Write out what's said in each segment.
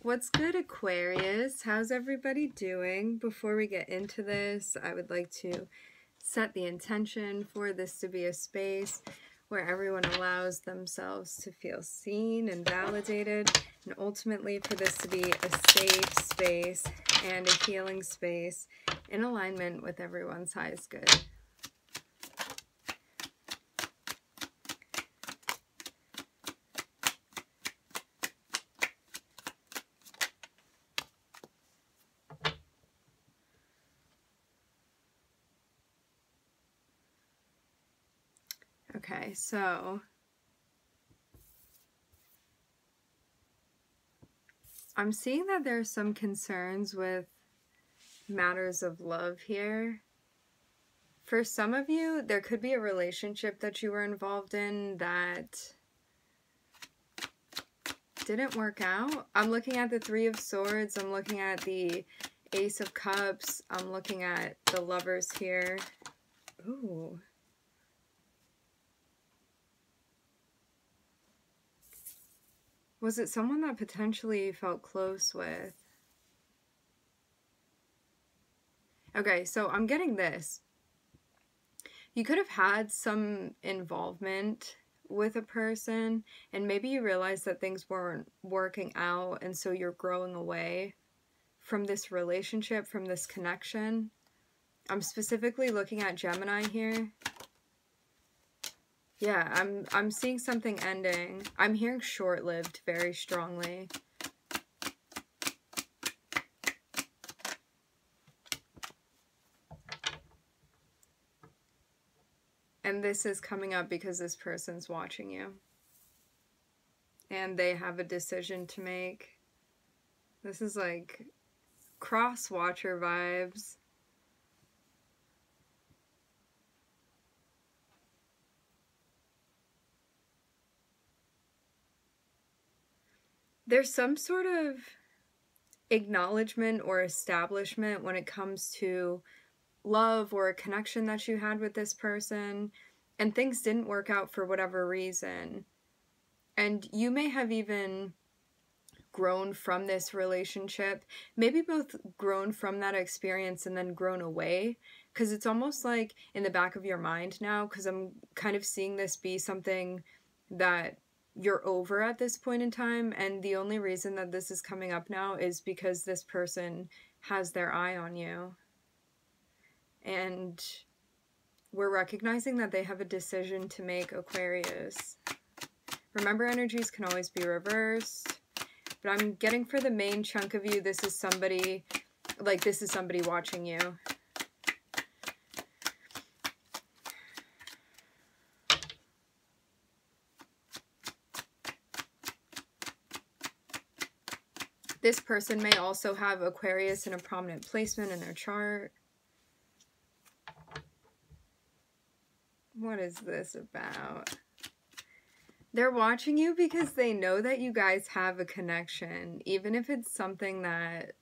What's good, Aquarius? How's everybody doing? Before we get into this, I would like to set the intention for this to be a space where everyone allows themselves to feel seen and validated, and ultimately for this to be a safe space and a healing space in alignment with everyone's highest good. Okay, so I'm seeing that there's some concerns with matters of love here. For some of you, there could be a relationship that you were involved in that didn't work out. I'm looking at the Three of Swords. I'm looking at the Ace of Cups. I'm looking at the Lovers here. Ooh. Was it someone that potentially you felt close with? Okay, so I'm getting this. You could have had some involvement with a person, and maybe you realized that things weren't working out, and so you're growing away from this relationship, from this connection. I'm specifically looking at Gemini here. Yeah, I'm seeing something ending. I'm hearing short-lived very strongly. And this is coming up because this person's watching you. And they have a decision to make. This is like cross-watcher vibes. There's some sort of acknowledgement or establishment when it comes to love or a connection that you had with this person, and things didn't work out for whatever reason. And you may have even grown from this relationship, maybe both grown from that experience and then grown away, because it's almost like in the back of your mind now, because I'm kind of seeing this be something that you're over at this point in time, and the only reason that this is coming up now is because this person has their eye on you. And we're recognizing that they have a decision to make, Aquarius. Remember, energies can always be reversed. But I'm getting for the main chunk of you, this is somebody, like this is somebody watching you. This person may also have Aquarius in a prominent placement in their chart. What is this about? They're watching you because they know that you guys have a connection, even if it's something that...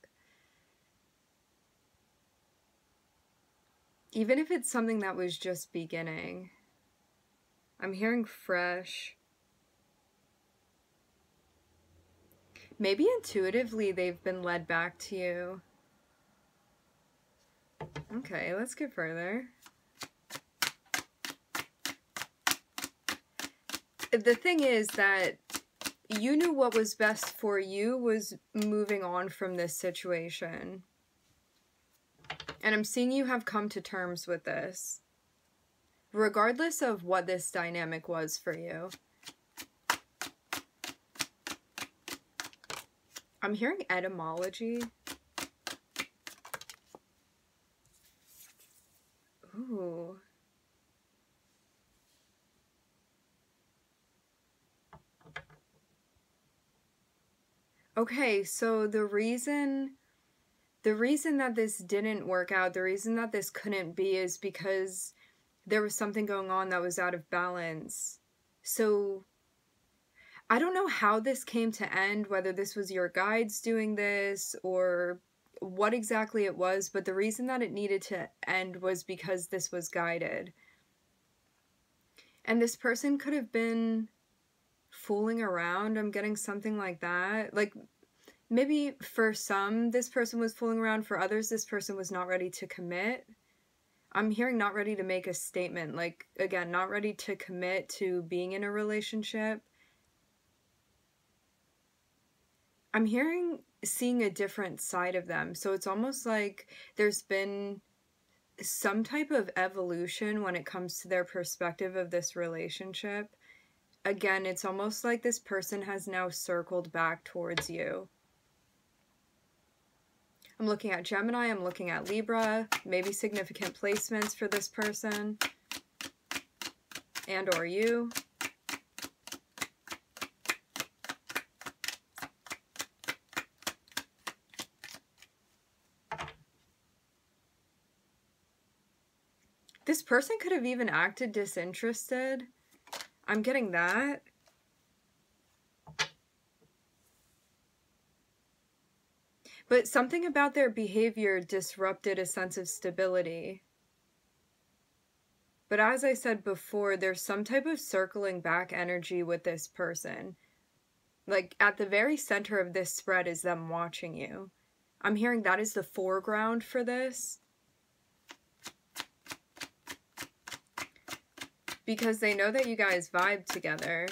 Even if it's something that was just beginning. I'm hearing fresh. Maybe intuitively they've been led back to you. Okay, let's get further. The thing is that you knew what was best for you was moving on from this situation. And I'm seeing you have come to terms with this, regardless of what this dynamic was for you. I'm hearing etymology. Ooh. Okay, so the reason that this didn't work out, the reason that this couldn't be is because there was something going on that was out of balance. So I don't know how this came to end, whether this was your guides doing this or what exactly it was, but the reason that it needed to end was because this was guided. And this person could have been fooling around. I'm getting something like that. Like, maybe for some, this person was fooling around. For others, this person was not ready to commit. I'm hearing not ready to make a statement. Like, again, not ready to commit to being in a relationship. I'm hearing seeing a different side of them. So it's almost like there's been some type of evolution when it comes to their perspective of this relationship. Again, it's almost like this person has now circled back towards you. I'm looking at Gemini, I'm looking at Libra, maybe significant placements for this person and or you. This person could have even acted disinterested. I'm getting that. But something about their behavior disrupted a sense of stability. But as I said before, there's some type of circling back energy with this person. Like, at the very center of this spread is them watching you. I'm hearing that is the foreground for this. Because they know that you guys vibe together.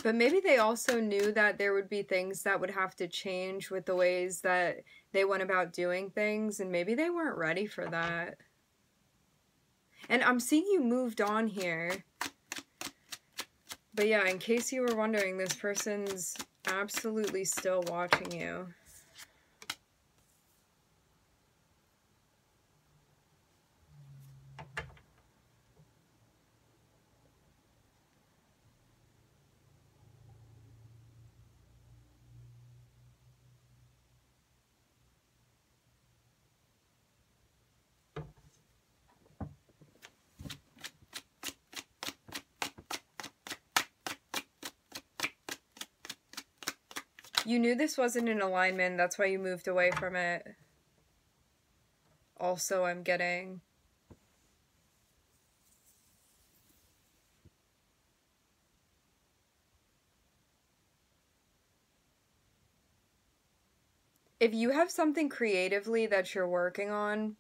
But maybe they also knew that there would be things that would have to change with the ways that they went about doing things, and maybe they weren't ready for that. And I'm seeing you moved on here. But yeah, in case you were wondering, this person's absolutely still watching you. You knew this wasn't in alignment, that's why you moved away from it. Also, I'm getting... If you have something creatively that you're working on,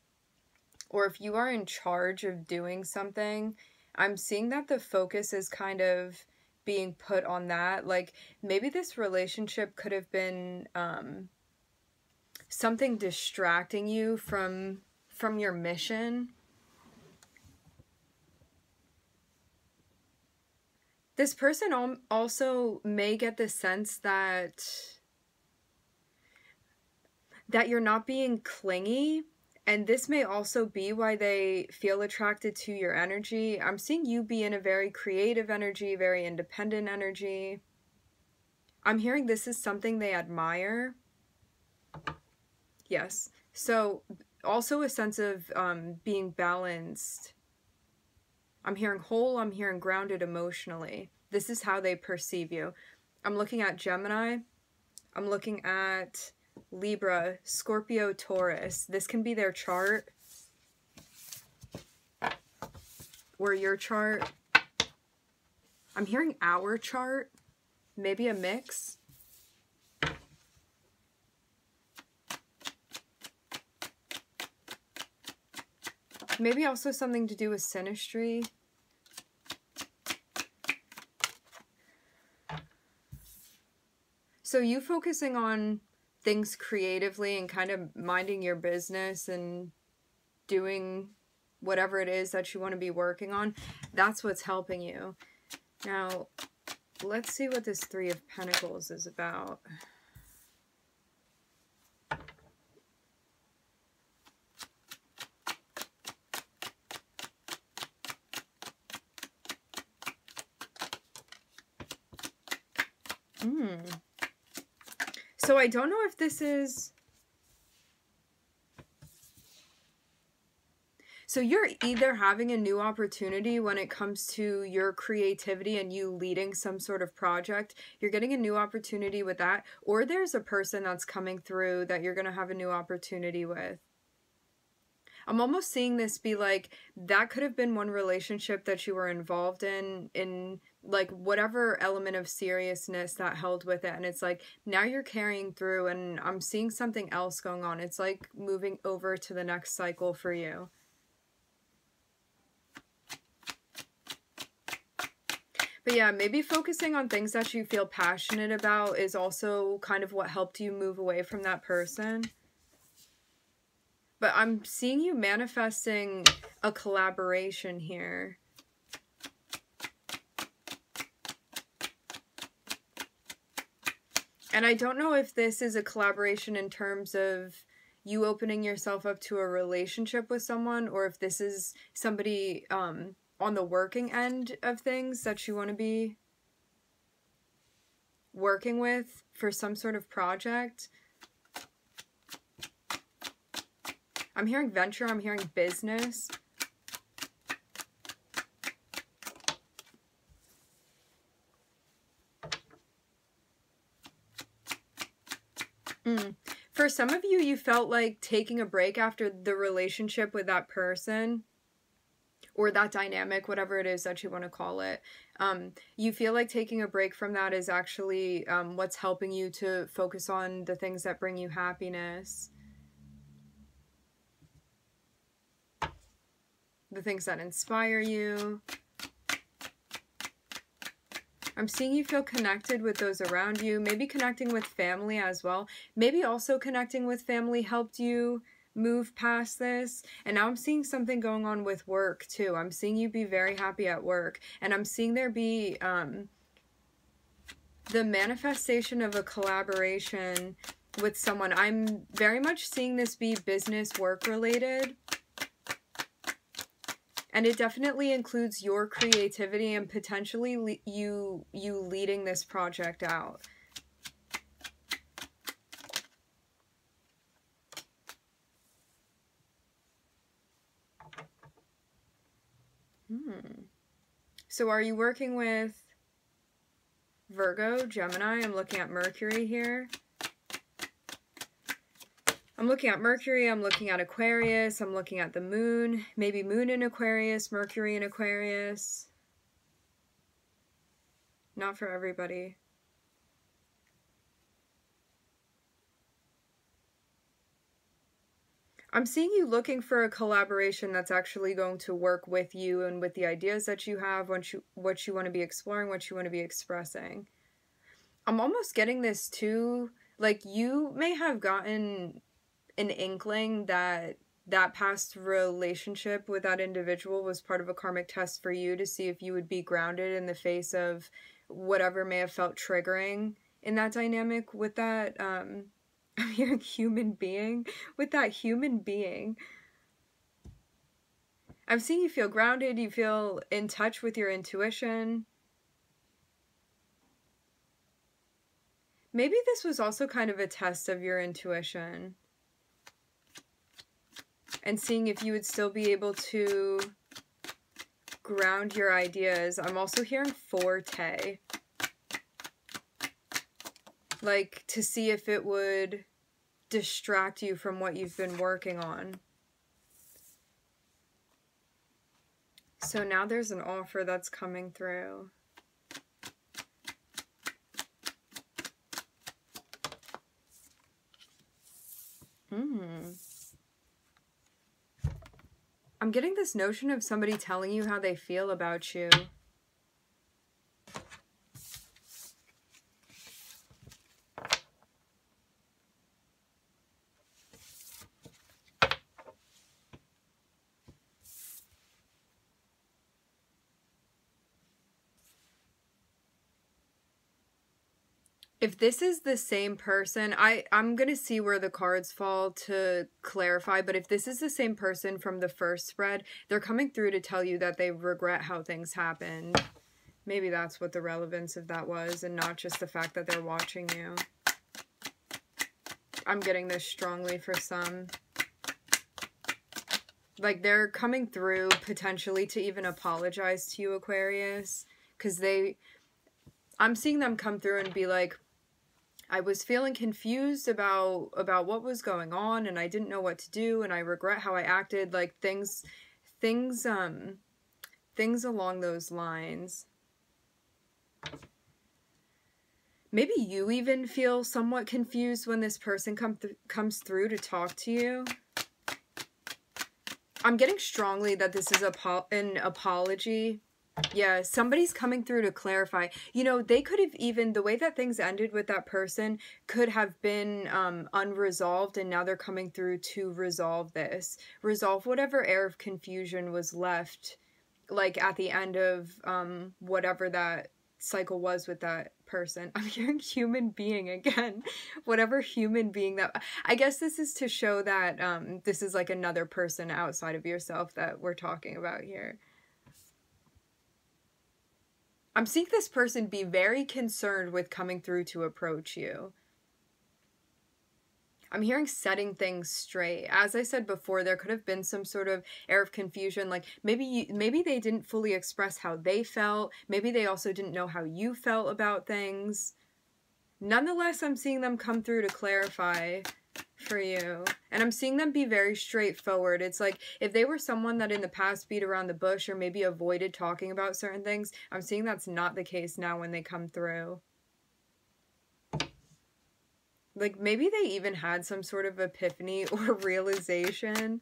or if you are in charge of doing something, I'm seeing that the focus is kind of being put on that. Like, maybe this relationship could have been something distracting you from your mission. This person also may get the sense that you're not being clingy, and this may also be why they feel attracted to your energy. I'm seeing you be in a very creative energy, very independent energy. I'm hearing this is something they admire. Yes. So also a sense of being balanced. I'm hearing whole, I'm hearing grounded emotionally. This is how they perceive you. I'm looking at Gemini. I'm looking at Libra, Scorpio, Taurus. This can be their chart or your chart. I'm hearing our chart, maybe a mix. Maybe also something to do with synastry. So you focusing on things creatively and kind of minding your business and doing whatever it is that you want to be working on, that's what's helping you. Now, let's see what this Three of Pentacles is about. So I don't know if this is... So you're either having a new opportunity when it comes to your creativity and you leading some sort of project. You're getting a new opportunity with that. Or there's a person that's coming through that you're going to have a new opportunity with. I'm almost seeing this be like, that could have been one relationship that you were involved in like whatever element of seriousness that held with it. And it's like, now you're carrying through, and I'm seeing something else going on. It's like moving over to the next cycle for you. But yeah, maybe focusing on things that you feel passionate about is also kind of what helped you move away from that person. But I'm seeing you manifesting a collaboration here. And I don't know if this is a collaboration in terms of you opening yourself up to a relationship with someone, or if this is somebody on the working end of things that you want to be working with for some sort of project. I'm hearing venture, I'm hearing business. For some of you, you felt like taking a break after the relationship with that person, or that dynamic, whatever it is that you want to call it. You feel like taking a break from that is actually what's helping you to focus on the things that bring you happiness. The things that inspire you. I'm seeing you feel connected with those around you, maybe connecting with family as well. Maybe also connecting with family helped you move past this. And now I'm seeing something going on with work too. I'm seeing you be very happy at work. And I'm seeing there be the manifestation of a collaboration with someone. I'm very much seeing this be business work related. And it definitely includes your creativity and potentially you leading this project out. So are you working with Virgo, Gemini? I'm looking at Mercury here. I'm looking at Mercury, I'm looking at Aquarius, I'm looking at the moon, maybe moon in Aquarius, Mercury in Aquarius. Not for everybody. I'm seeing you looking for a collaboration that's actually going to work with you and with the ideas that you have, what you want to be exploring, what you want to be expressing. I'm almost getting this too, like you may have gotten an inkling that that past relationship with that individual was part of a karmic test for you to see if you would be grounded in the face of whatever may have felt triggering in that dynamic with that, I'm hearing human being, with that human being. I'm seeing you feel grounded, you feel in touch with your intuition. Maybe this was also kind of a test of your intuition. And seeing if you would still be able to ground your ideas. I'm also hearing forte. Like, to see if it would distract you from what you've been working on. So now there's an offer that's coming through. I'm getting this notion of somebody telling you how they feel about you. If this is the same person, I'm going to see where the cards fall to clarify, but if this is the same person from the first spread, they're coming through to tell you that they regret how things happened. Maybe that's what the relevance of that was, and not just the fact that they're watching you. I'm getting this strongly for some. Like, they're coming through potentially to even apologize to you, Aquarius, because I'm seeing them come through and be like, I was feeling confused about what was going on, and I didn't know what to do, and I regret how I acted, like things along those lines. Maybe you even feel somewhat confused when this person comes through to talk to you. I'm getting strongly that this is an apology. Yeah, somebody's coming through to clarify. You know, they could have even, the way that things ended with that person could have been unresolved, and now they're coming through to resolve this. Resolve whatever air of confusion was left, like at the end of whatever that cycle was with that person. I'm hearing human being again. Whatever human being that, I guess this is to show that this is like another person outside of yourself that we're talking about here. I'm seeing this person be very concerned with coming through to approach you. I'm hearing setting things straight. As I said before, there could have been some sort of air of confusion. Like maybe they didn't fully express how they felt. Maybe they also didn't know how you felt about things. Nonetheless, I'm seeing them come through to clarify for you. And I'm seeing them be very straightforward. It's like if they were someone that in the past beat around the bush or maybe avoided talking about certain things, I'm seeing that's not the case now when they come through. Like, maybe they even had some sort of epiphany or realization.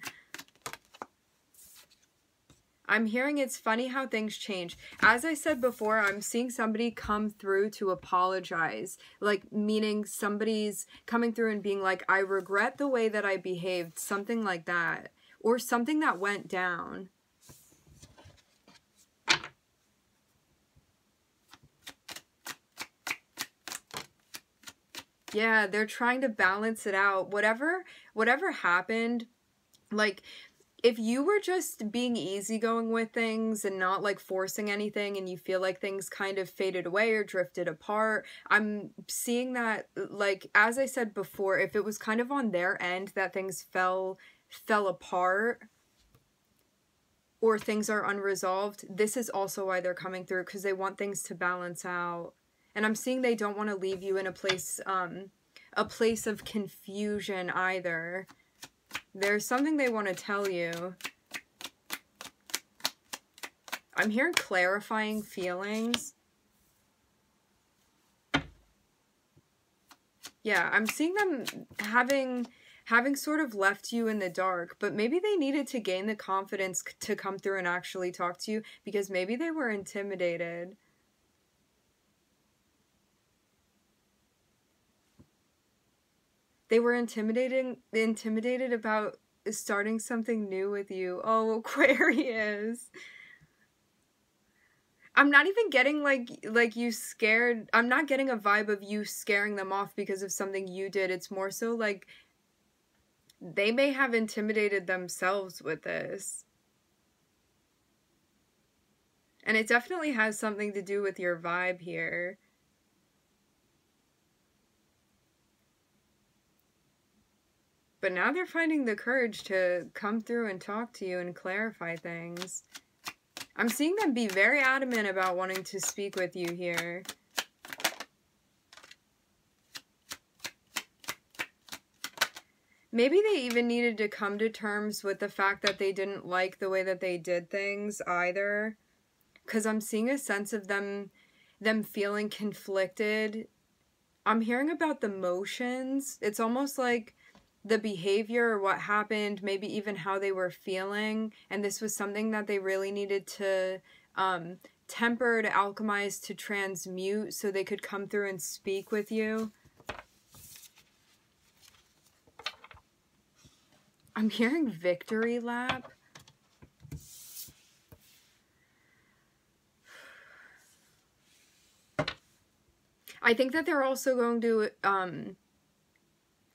I'm hearing it's funny how things change. As I said before, I'm seeing somebody come through to apologize. Like, meaning somebody's coming through and being like, I regret the way that I behaved. Something like that. Or something that went down. Yeah, they're trying to balance it out. Whatever happened, like, if you were just being easygoing with things and not, like, forcing anything and you feel like things kind of faded away or drifted apart, I'm seeing that, like, as I said before, if it was kind of on their end that things fell apart or things are unresolved, this is also why they're coming through, because they want things to balance out. And I'm seeing they don't want to leave you in a place of confusion either. There's something they want to tell you. I'm hearing clarifying feelings. Yeah, I'm seeing them having sort of left you in the dark, but maybe they needed to gain the confidence to come through and actually talk to you, because maybe they were intimidated. They were intimidated about starting something new with you. Oh, Aquarius. I'm not even getting like you scared. I'm not getting a vibe of you scaring them off because of something you did. It's more so like they may have intimidated themselves with this. And it definitely has something to do with your vibe here. But now they're finding the courage to come through and talk to you and clarify things. I'm seeing them be very adamant about wanting to speak with you here. Maybe they even needed to come to terms with the fact that they didn't like the way that they did things either. Because I'm seeing a sense of them feeling conflicted. I'm hearing about the motions. It's almost like the behavior or what happened, maybe even how they were feeling, and this was something that they really needed to temper, to alchemize, to transmute so they could come through and speak with you. I'm hearing victory lap. I think that they're also going to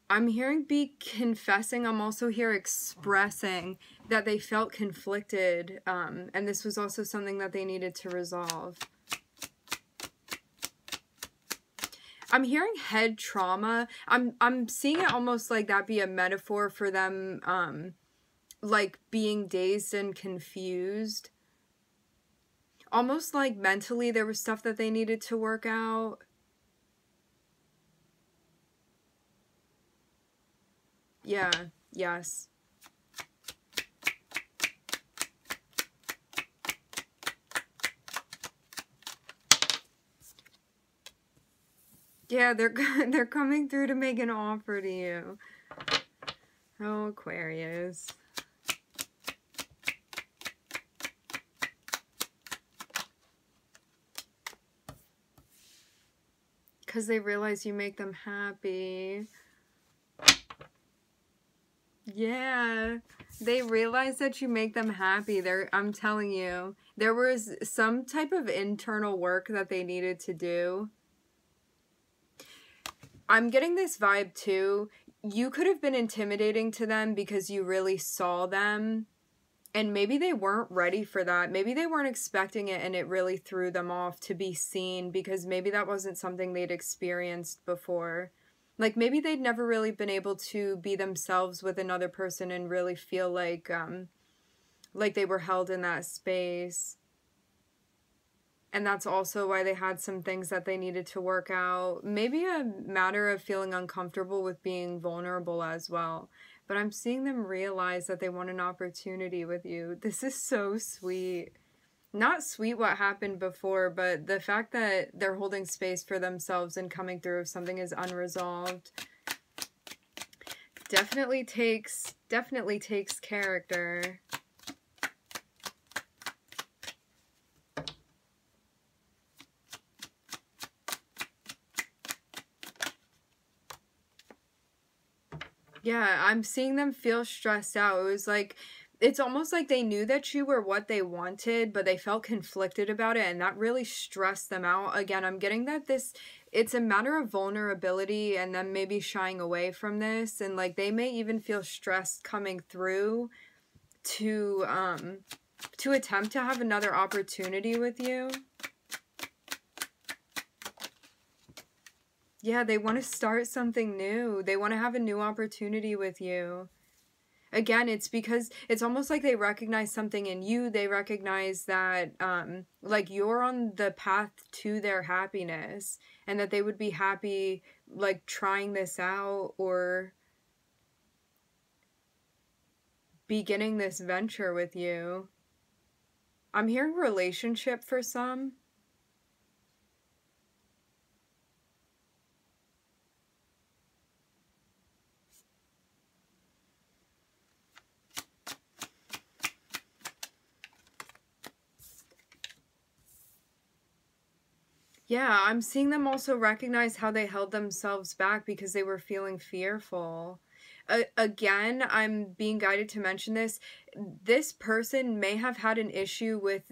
I'm hearing be confessing. I'm also here expressing that they felt conflicted, and this was also something that they needed to resolve. I'm hearing head trauma. I'm seeing it almost like that be a metaphor for them, like being dazed and confused. Almost like mentally there was stuff that they needed to work out. Yeah, yes. Yeah, they're coming through to make an offer to you. Oh, Aquarius. Because they realize you make them happy. Yeah. They realize that you make them happy. I'm telling you. There was some type of internal work that they needed to do. I'm getting this vibe too. You could have been intimidating to them because you really saw them. And maybe they weren't ready for that. Maybe they weren't expecting it and it really threw them off to be seen because maybe that wasn't something they'd experienced before. Like maybe they'd never really been able to be themselves with another person and really feel like they were held in that space. And that's also why they had some things that they needed to work out. Maybe a matter of feeling uncomfortable with being vulnerable as well. But I'm seeing them realize that they want an opportunity with you. This is so sweet. Not sweet what happened before, but the fact that they're holding space for themselves and coming through if something is unresolved definitely takes character. Yeah, I'm seeing them feel stressed out. It was like, it's almost like they knew that you were what they wanted, but they felt conflicted about it, and that really stressed them out. Again, I'm getting that it's a matter of vulnerability and them maybe shying away from this, and like they may even feel stressed coming through to attempt to have another opportunity with you. Yeah, they want to start something new. They want to have a new opportunity with you. Again, it's because it's almost like they recognize something in you. They recognize that, like, you're on the path to their happiness and that they would be happy, like, trying this out or beginning this venture with you. I'm hearing relationship for some. Yeah, I'm seeing them also recognize how they held themselves back because they were feeling fearful. Again, I'm being guided to mention this. This person may have had an issue with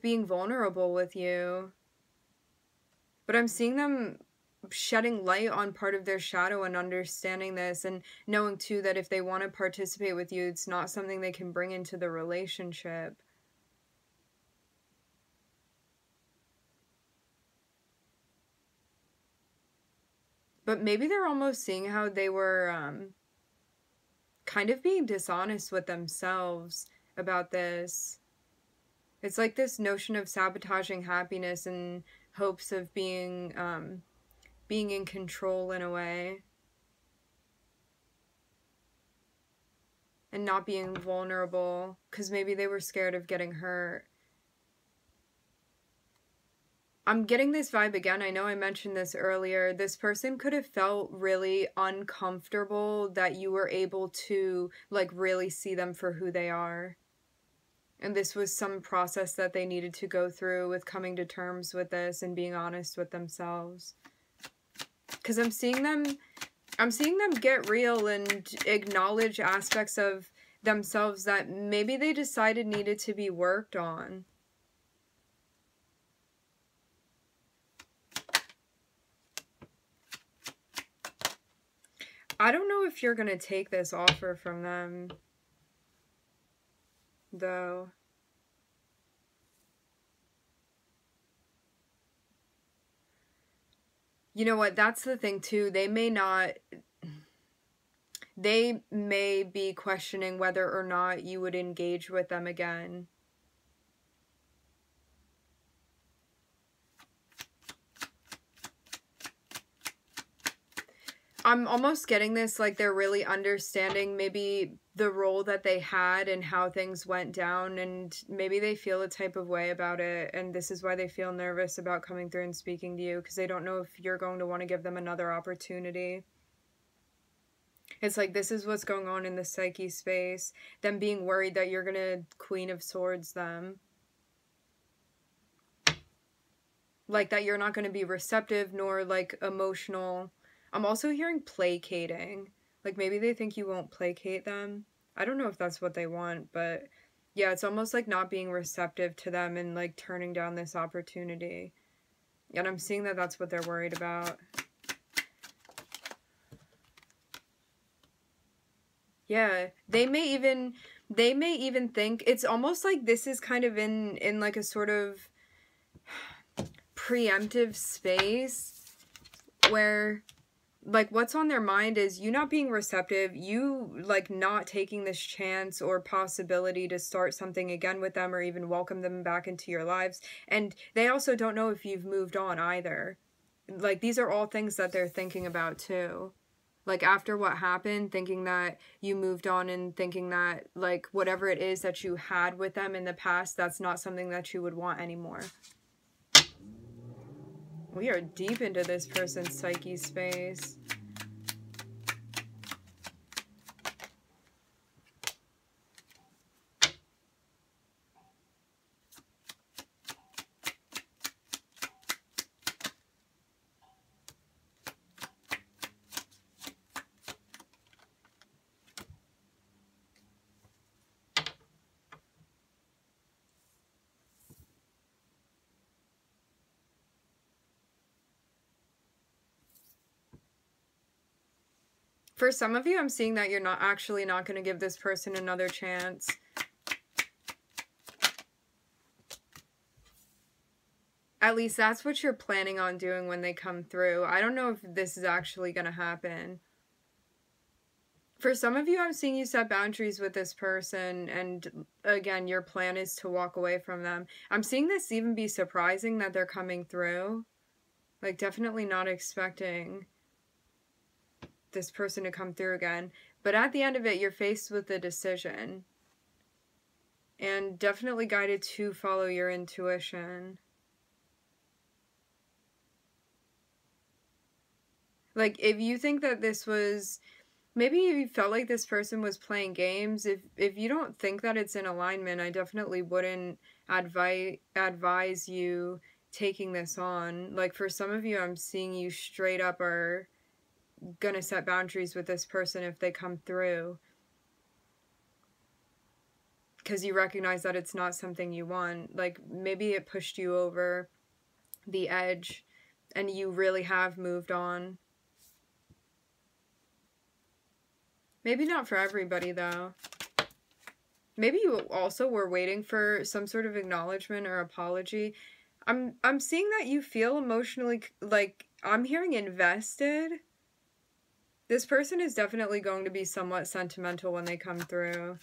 being vulnerable with you. But I'm seeing them shedding light on part of their shadow and understanding this and knowing too that if they want to participate with you, it's not something they can bring into the relationship. But maybe they're almost seeing how they were kind of being dishonest with themselves about this. It's like this notion of sabotaging happiness in hopes of being in control in a way. And not being vulnerable because maybe they were scared of getting hurt. I'm getting this vibe again. I know I mentioned this earlier. This person could have felt really uncomfortable that you were able to, like, really see them for who they are. And this was some process that they needed to go through with coming to terms with this and being honest with themselves. Because I'm seeing them get real and acknowledge aspects of themselves that maybe they decided needed to be worked on. I don't know if you're going to take this offer from them, though. You know what? That's the thing, too. They may be questioning whether or not you would engage with them again. I'm almost getting this, like, they're really understanding maybe the role that they had and how things went down, and maybe they feel a type of way about it, and this is why they feel nervous about coming through and speaking to you, because they don't know if you're going to want to give them another opportunity. It's like, this is what's going on in the psyche space, them being worried that you're gonna Queen of Swords them. Like, that you're not going to be receptive nor, like, emotional. I'm also hearing placating. Like, maybe they think you won't placate them. I don't know if that's what they want, but yeah, it's almost like not being receptive to them and, like, turning down this opportunity. And I'm seeing that that's what they're worried about. Yeah, they may even think it's almost like this is kind of in like a sort of preemptive space where, like, what's on their mind is you not being receptive, you, like, not taking this chance or possibility to start something again with them or even welcome them back into your lives. And they also don't know if you've moved on either. Like, these are all things that they're thinking about too. Like, after what happened, thinking that you moved on and thinking that, like, whatever it is that you had with them in the past, that's not something that you would want anymore. We are deep into this person's psyche space. For some of you, I'm seeing that you're not going to give this person another chance. At least that's what you're planning on doing when they come through. I don't know if this is actually going to happen. For some of you, I'm seeing you set boundaries with this person, and again, your plan is to walk away from them. I'm seeing this even be surprising that they're coming through. Like, definitely not expecting this person to come through again. But at the end of it, you're faced with a decision. And definitely guided to follow your intuition. Like, if you think that this was... Maybe you felt like this person was playing games. If you don't think that it's in alignment, I definitely wouldn't advise you taking this on. Like, for some of you, I'm seeing you straight up are gonna set boundaries with this person if they come through. Because you recognize that it's not something you want. Like, maybe it pushed you over the edge and you really have moved on. Maybe not for everybody, though. Maybe you also were waiting for some sort of acknowledgement or apology. I'm seeing that you feel emotionally, like, I'm hearing invested. This person is definitely going to be somewhat sentimental when they come through.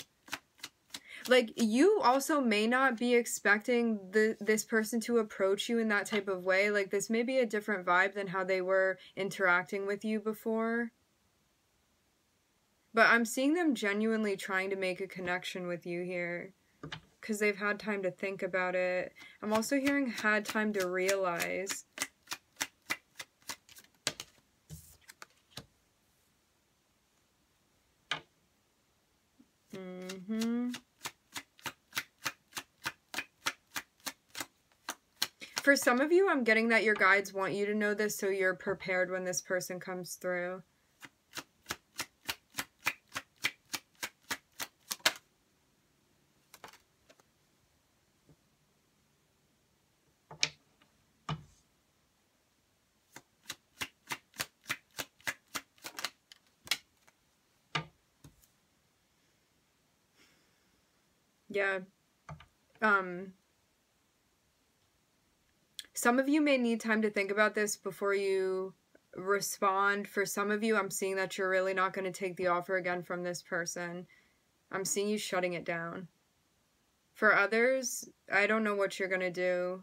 Like, you also may not be expecting this person to approach you in that type of way. Like, this may be a different vibe than how they were interacting with you before. But I'm seeing them genuinely trying to make a connection with you here. Because they've had time to think about it. I'm also hearing had time to realize. For some of you, I'm getting that your guides want you to know this so you're prepared when this person comes through. Yeah. Some of you may need time to think about this before you respond. For some of you, I'm seeing that you're really not going to take the offer again from this person. I'm seeing you shutting it down. For others, I don't know what you're going to do.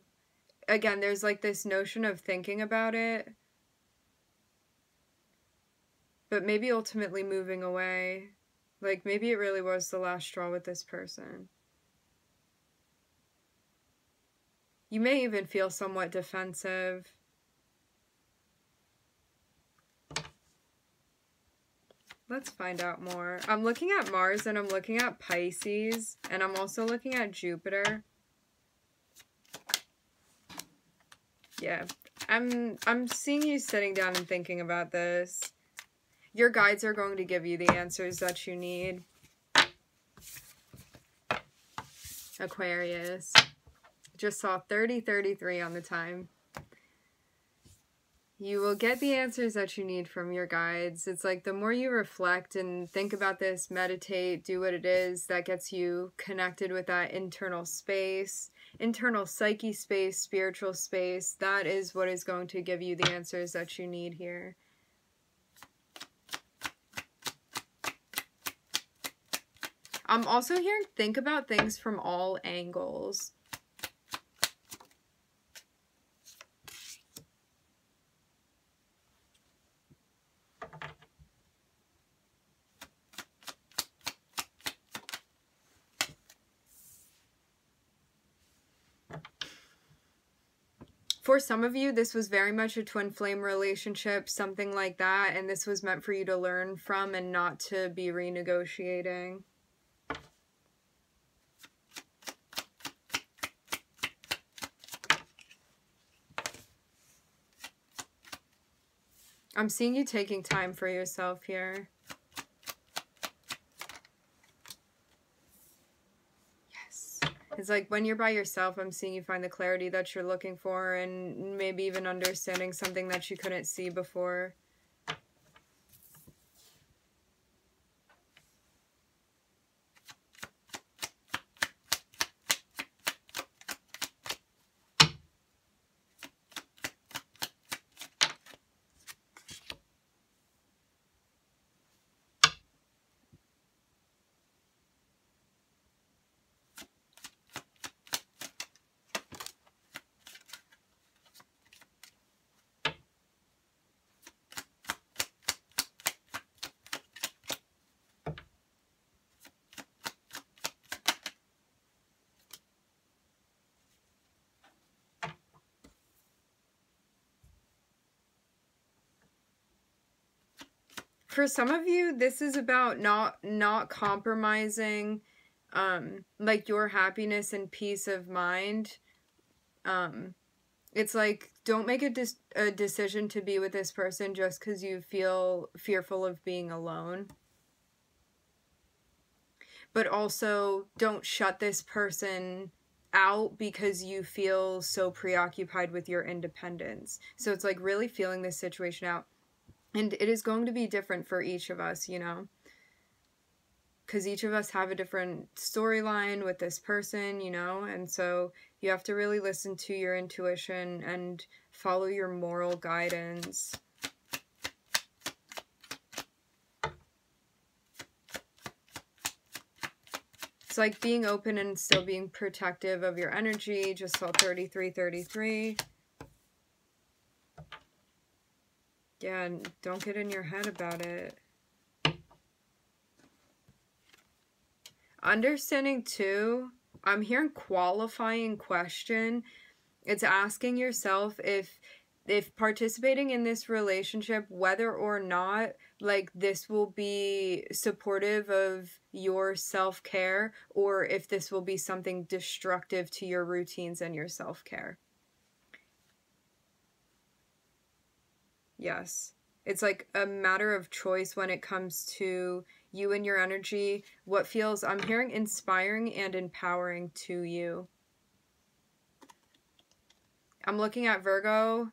Again, there's like this notion of thinking about it. but maybe ultimately moving away. Like, maybe it really was the last straw with this person. You may even feel somewhat defensive. Let's find out more. I'm looking at Mars and I'm looking at Pisces, and I'm also looking at Jupiter. Yeah, I'm seeing you sitting down and thinking about this. Your guides are going to give you the answers that you need. Aquarius. Just saw 3033 on the time. You will get the answers that you need from your guides. It's like the more you reflect and think about this, meditate, do what it is that gets you connected with that internal space, internal psyche space, spiritual space, that is what is going to give you the answers that you need here. I'm also hearing think about things from all angles. For some of you, this was very much a twin flame relationship, something like that, and this was meant for you to learn from and not to be renegotiating. I'm seeing you taking time for yourself here. Yes. It's like when you're by yourself, I'm seeing you find the clarity that you're looking for and maybe even understanding something that you couldn't see before. For some of you, this is about not compromising like your happiness and peace of mind. It's like, don't make a decision to be with this person just because you feel fearful of being alone. But also, don't shut this person out because you feel so preoccupied with your independence. So it's like really feeling this situation out. And it is going to be different for each of us, you know, because each of us have a different storyline with this person, you know, and so you have to really listen to your intuition and follow your moral guidance. It's like being open and still being protective of your energy. Just saw 3333. Yeah, don't get in your head about it. Understanding too, I'm hearing qualifying question. It's asking yourself if participating in this relationship, whether or not like this will be supportive of your self-care, or if this will be something destructive to your routines and your self-care. Yes. It's like a matter of choice when it comes to you and your energy. What feels, I'm hearing inspiring and empowering to you. I'm looking at Virgo.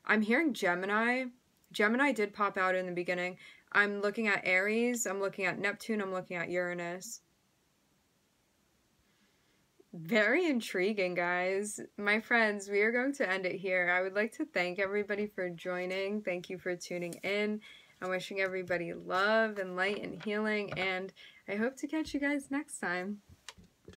I'm hearing Gemini. Gemini did pop out in the beginning. I'm looking at Aries. I'm looking at Neptune. I'm looking at Uranus. Very intriguing, guys. My friends, we are going to end it here. I would like to thank everybody for joining. Thank you for tuning in. I'm wishing everybody love and light and healing, and I hope to catch you guys next time.